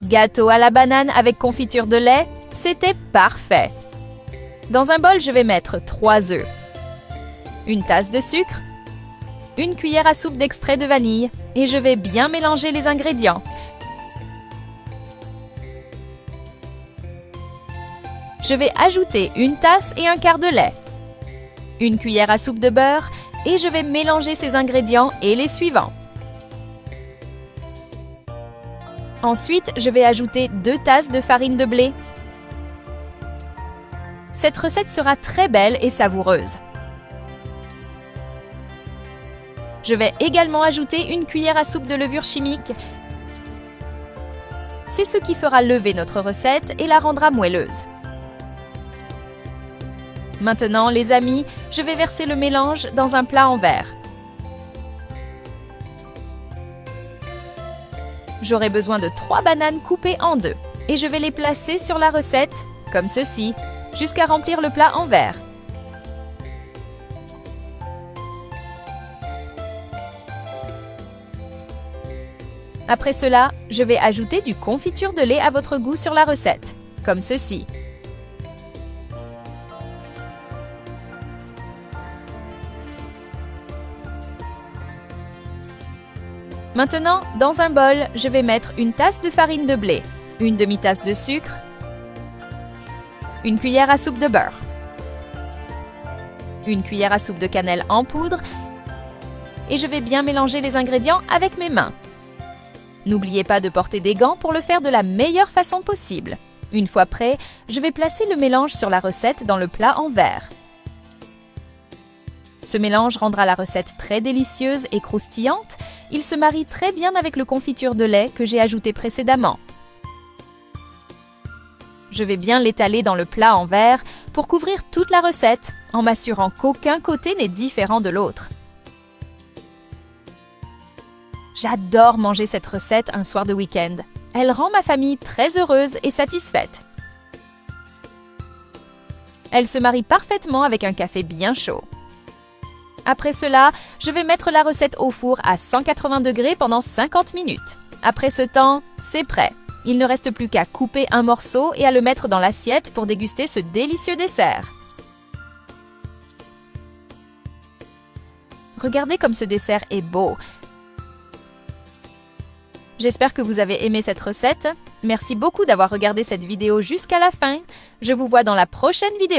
gâteau à la banane avec confiture de lait, c'était parfait. Dans un bol, je vais mettre 3 œufs, une tasse de sucre, une cuillère à soupe d'extrait de vanille et je vais bien mélanger les ingrédients. Je vais ajouter une tasse et un quart de lait, une cuillère à soupe de beurre et je vais mélanger ces ingrédients et les suivants. Ensuite, je vais ajouter 2 tasses de farine de blé. Cette recette sera très belle et savoureuse. Je vais également ajouter une cuillère à soupe de levure chimique. C'est ce qui fera lever notre recette et la rendra moelleuse. Maintenant, les amis, je vais verser le mélange dans un plat en verre. J'aurai besoin de 3 bananes coupées en 2 et je vais les placer sur la recette, comme ceci, jusqu'à remplir le plat en verre. Après cela, je vais ajouter du confiture de lait à votre goût sur la recette, comme ceci. Maintenant, dans un bol, je vais mettre une tasse de farine de blé, une demi-tasse de sucre, une cuillère à soupe de beurre, une cuillère à soupe de cannelle en poudre et je vais bien mélanger les ingrédients avec mes mains. N'oubliez pas de porter des gants pour le faire de la meilleure façon possible. Une fois prêt, je vais placer le mélange sur la recette dans le plat en verre. Ce mélange rendra la recette très délicieuse et croustillante. Il se marie très bien avec le confiture de lait que j'ai ajouté précédemment. Je vais bien l'étaler dans le plat en verre pour couvrir toute la recette, en m'assurant qu'aucun côté n'est différent de l'autre. J'adore manger cette recette un soir de week-end. Elle rend ma famille très heureuse et satisfaite. Elle se marie parfaitement avec un café bien chaud. Après cela, je vais mettre la recette au four à 180 degrés pendant 50 minutes. Après ce temps, c'est prêt. Il ne reste plus qu'à couper un morceau et à le mettre dans l'assiette pour déguster ce délicieux dessert. Regardez comme ce dessert est beau. J'espère que vous avez aimé cette recette. Merci beaucoup d'avoir regardé cette vidéo jusqu'à la fin. Je vous vois dans la prochaine vidéo.